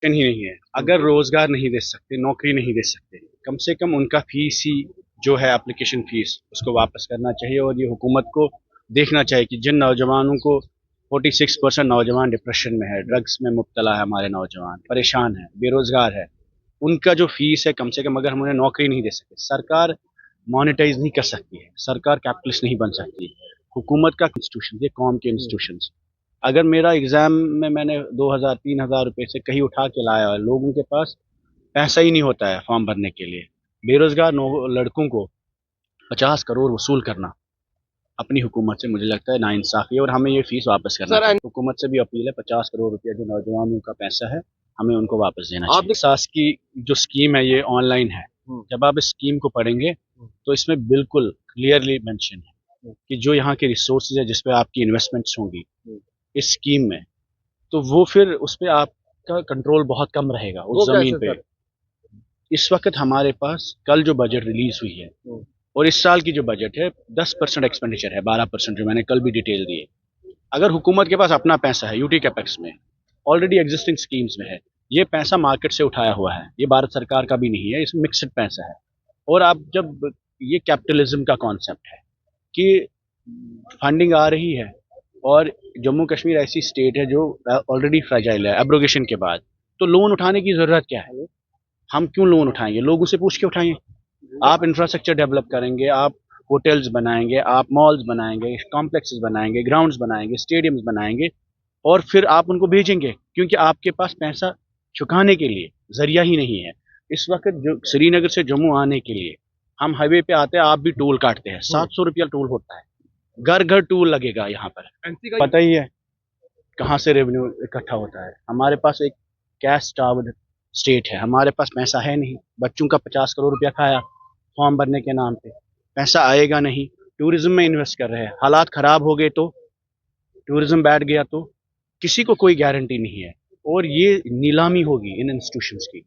ही नहीं है। अगर रोजगार नहीं दे सकते, नौकरी नहीं दे सकते, कम से कम उनका फीस ही जो है एप्लीकेशन फीस उसको वापस करना चाहिए। और ये हुकूमत को देखना चाहिए कि जिन नौजवानों को 46% नौजवान डिप्रेशन में है, ड्रग्स में मुब्तला है, हमारे नौजवान परेशान है, बेरोजगार है, उनका जो फीस है कम से कम अगर हम उन्हें नौकरी नहीं दे सकते, सरकार मोनेटाइज नहीं कर सकती है, सरकार कैपिटलिस्ट नहीं बन सकती। हुकूमत का इंस्टीट्यूशन, ये कौम के इंस्टीट्यूशन, अगर मेरा एग्जाम में मैंने 2,000 3,000 रुपए से कहीं उठा के लाया है, लोगों के पास पैसा ही नहीं होता है फॉर्म भरने के लिए, बेरोजगार लड़कों को 50 करोड़ वसूल करना अपनी हुकूमत से मुझे लगता है नाइंसाफी है। और हमें ये फीस वापस करना चाहिए। हुकूमत से भी अपील है, 50 करोड़ रुपया जो नौजवानों का पैसा है हमें उनको वापस देना चाहिए। सास की जो स्कीम है ये ऑनलाइन है, जब आप इस स्कीम को पढ़ेंगे तो इसमें बिल्कुल क्लियरली मेंशन है कि जो यहाँ के रिसोर्सेज है जिसपे आपकी इन्वेस्टमेंट्स होंगी इस स्कीम में, तो वो फिर उस पर आपका कंट्रोल बहुत कम रहेगा उस जमीन पे। इस वक्त हमारे पास कल जो बजट रिलीज हुई है और इस साल की जो बजट है 10% एक्सपेंडिचर है, 12% जो मैंने कल भी डिटेल दी है। अगर हुकूमत के पास अपना पैसा है यूटी कैपेक्स में, ऑलरेडी एग्जिस्टिंग स्कीम्स में है, ये पैसा मार्केट से उठाया हुआ है, ये भारत सरकार का भी नहीं है, इसमें मिक्सड पैसा है। और आप जब ये कैपिटलिज्म का कॉन्सेप्ट है कि फंडिंग आ रही है और जम्मू कश्मीर ऐसी स्टेट है जो ऑलरेडी फ्रेजाइल है एब्रोगेशन के बाद, तो लोन उठाने की जरूरत क्या है? हम क्यों लोन उठाएंगे? लोगों से पूछ के उठाएंगे। आप इंफ्रास्ट्रक्चर डेवलप करेंगे, आप होटल्स बनाएंगे, आप मॉल्स बनाएंगे, कॉम्प्लेक्सेस बनाएंगे, ग्राउंड्स बनाएंगे, स्टेडियम्स बनाएंगे, और फिर आप उनको भेजेंगे क्योंकि आपके पास पैसा चुकाने के लिए जरिया ही नहीं है। इस वक्त जो श्रीनगर से जम्मू आने के लिए हम हाईवे पे आते हैं, आप भी टोल काटते हैं, 700 रुपया टोल होता है, घर घर टोल लगेगा यहाँ पर। पता ही है कहाँ से रेवेन्यू इकट्ठा होता है। हमारे पास एक कैश स्टार्व्ड स्टेट है, हमारे पास पैसा है नहीं। बच्चों का 50 करोड़ रुपया खाया फॉर्म भरने के नाम पे, पैसा आएगा नहीं। टूरिज्म में इन्वेस्ट कर रहे हैं, हालात खराब हो गए तो, टूरिज्म बैठ गया तो किसी को कोई गारंटी नहीं है। और ये नीलामी होगी इन इंस्टीट्यूशंस की,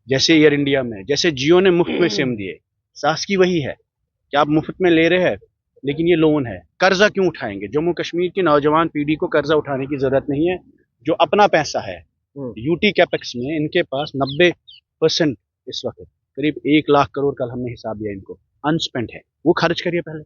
जैसे एयर इंडिया में, जैसे जियो ने मुफ्त में सिम दिए, सास की वही है कि आप मुफ्त में ले रहे हैं लेकिन ये लोन है। कर्जा क्यों उठाएंगे? जम्मू कश्मीर की नौजवान पीढ़ी को कर्जा उठाने की जरूरत नहीं है। जो अपना पैसा है यूटी कैपेक्स में इनके पास 90% इस वक्त करीब 1 लाख करोड़, कल हमने हिसाब दिया इनको, अनस्पेंट है, वो खर्च करिए पहले।